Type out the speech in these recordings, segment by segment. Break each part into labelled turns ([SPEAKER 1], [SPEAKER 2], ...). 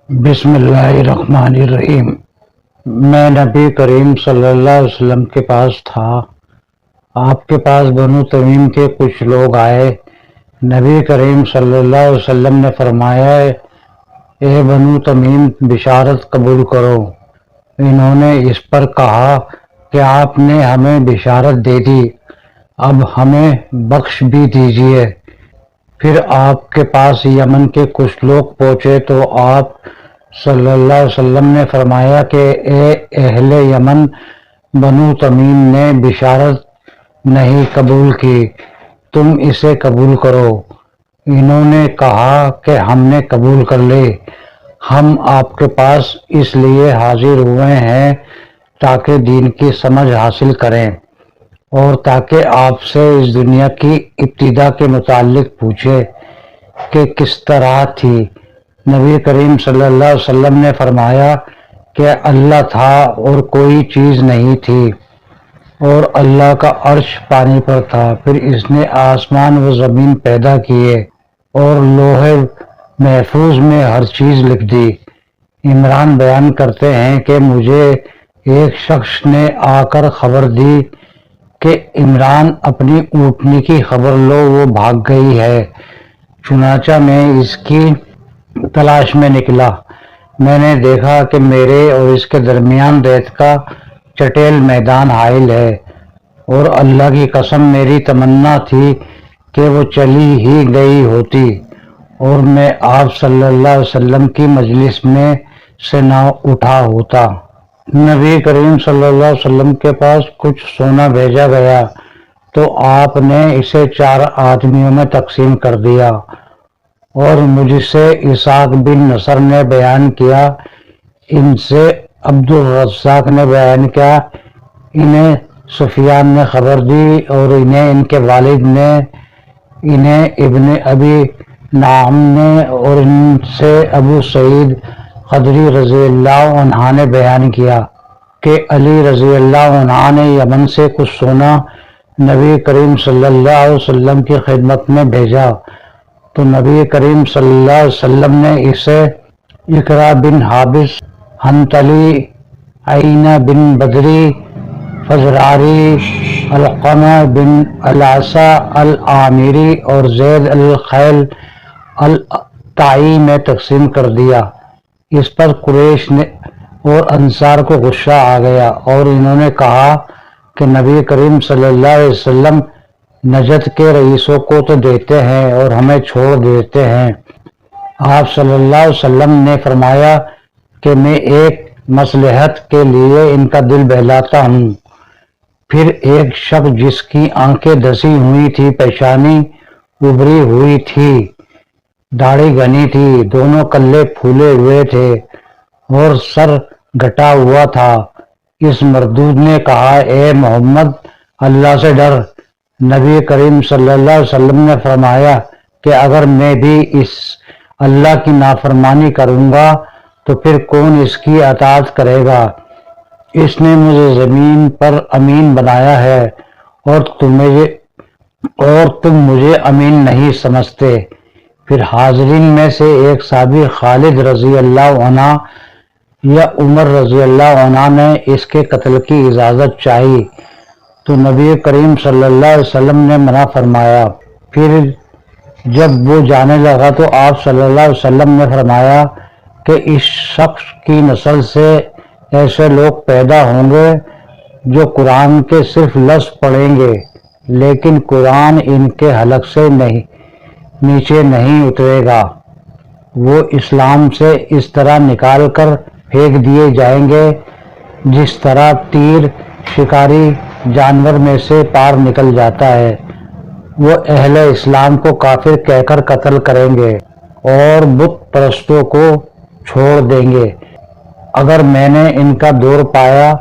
[SPEAKER 1] بسم اللہ الرحمن الرحیم۔ میں نبی کریم صلی اللہ علیہ وسلم کے پاس تھا۔ آپ کے پاس بنو تمیم کے کچھ لوگ آئے۔ نبی کریم صلی اللہ علیہ وسلم نے فرمایا، اے بنو تمیم، بشارت قبول کرو۔ انہوں نے اس پر کہا کہ آپ نے ہمیں بشارت دے دی، اب ہمیں بخش بھی دیجیے۔ پھر آپ کے پاس یمن کے کچھ لوگ پہنچے تو آپ صلی اللہ علیہ وسلم نے فرمایا کہ اے اہل یمن، بنو تمیم نے بشارت نہیں قبول کی، تم اسے قبول کرو۔ انہوں نے کہا کہ ہم نے قبول کر لی۔ ہم آپ کے پاس اس لیے حاضر ہوئے ہیں تاکہ دین کی سمجھ حاصل کریں اور تاکہ آپ سے اس دنیا کی ابتدا کے متعلق پوچھیں کہ کس طرح تھی۔ نبی کریم صلی اللہ علیہ وسلم نے فرمایا کہ اللہ تھا اور کوئی چیز نہیں تھی، اور اللہ کا عرش پانی پر تھا۔ پھر اس نے آسمان و زمین پیدا کیے اور لوح محفوظ میں ہر چیز لکھ دی۔ عمران بیان کرتے ہیں کہ مجھے ایک شخص نے آ کر خبر دی کہ عمران اپنی اونٹنی کی خبر لو، وہ بھاگ گئی ہے۔ چنانچہ میں اس کی تلاش میں نکلا۔ میں نے دیکھا کہ میرے اور اس کے درمیان ریت کا چٹیل میدان حائل ہے، اور اللہ کی قسم میری تمنا تھی کہ وہ چلی ہی گئی ہوتی اور میں آپ صلی اللہ علیہ وسلم کی مجلس میں سے نہ اٹھا ہوتا۔ نبی کریم صلی اللہ علیہ وسلم کے پاس کچھ سونا بھیجا گیا تو آپ نے اسے 4 آدمیوں میں تقسیم کر دیا، اور مجھ سے اسحاق بن نصر نے بیان کیا، ان سے عبد الرزاق نے بیان کیا، انہیں سفیان نے خبر دی، اور انہیں ان کے والد نے، انہیں ابن ابی نعم نے، اور ان سے ابو سعید خدری رضی اللہ عنہ نے بیان کیا کہ علی رضی اللہ عنہ نے یمن سے کچھ سونا نبی کریم صلی اللہ علیہ وسلم کی خدمت میں بھیجا، تو نبی کریم صلی اللہ علیہ وسلم نے اسے اقرا بن حابس، حنطلی، عینہ بن بدری، فزاری، علقمہ بن العصا العامری اور زید الخیل الطائی میں تقسیم کر دیا۔ اس پر قریش نے اور انصار کو غصہ آ گیا، اور انہوں نے کہا کہ نبی کریم صلی اللہ علیہ وسلم نجد کے رئیسوں کو تو دیتے ہیں اور ہمیں چھوڑ دیتے ہیں۔ آپ صلی اللہ علیہ وسلم نے فرمایا کہ میں ایک مصلحت کے لیے ان کا دل بہلاتا ہوں۔ پھر ایک شخص جس کی آنکھیں دھسی ہوئی تھی، پیشانی ابری ہوئی تھی، داڑھی گھنی تھی، دونوں کلے پھولے ہوئے تھے اور سر گھٹا ہوا تھا، اس مردود نے کہا، اے محمد، اللہ سے ڈر۔ نبی کریم صلی اللہ علیہ وسلم نے فرمایا کہ اگر میں بھی اس اللہ کی نافرمانی کروں گا تو پھر کون اس کی اطاعت کرے گا؟ اس نے مجھے زمین پر امین بنایا ہے اور تم مجھے امین نہیں سمجھتے۔ پھر حاضرین میں سے ایک صحابی خالد رضی اللہ عنہ یا عمر رضی اللہ عنہ نے اس کے قتل کی اجازت چاہی، تو نبی کریم صلی اللہ علیہ وسلم نے منع فرمایا۔ پھر جب وہ جانے لگا تو آپ صلی اللہ علیہ وسلم نے فرمایا کہ اس شخص کی نسل سے ایسے لوگ پیدا ہوں گے جو قرآن کے صرف لفظ پڑھیں گے، لیکن قرآن ان کے حلق سے نیچے نہیں اترے گا۔ وہ اسلام سے اس طرح نکال کر پھینک دیے جائیں گے جس طرح تیر شکاری جانور میں سے پار نکل جاتا ہے۔ وہ اہل اسلام کو کافر کہہ کر قتل کریں گے اور بت پرستوں کو چھوڑ دیں گے۔ اگر میں نے ان کا دور پایا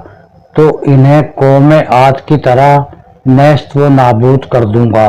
[SPEAKER 1] تو انہیں قوم عاد کی طرح نیست و نابود کر دوں گا۔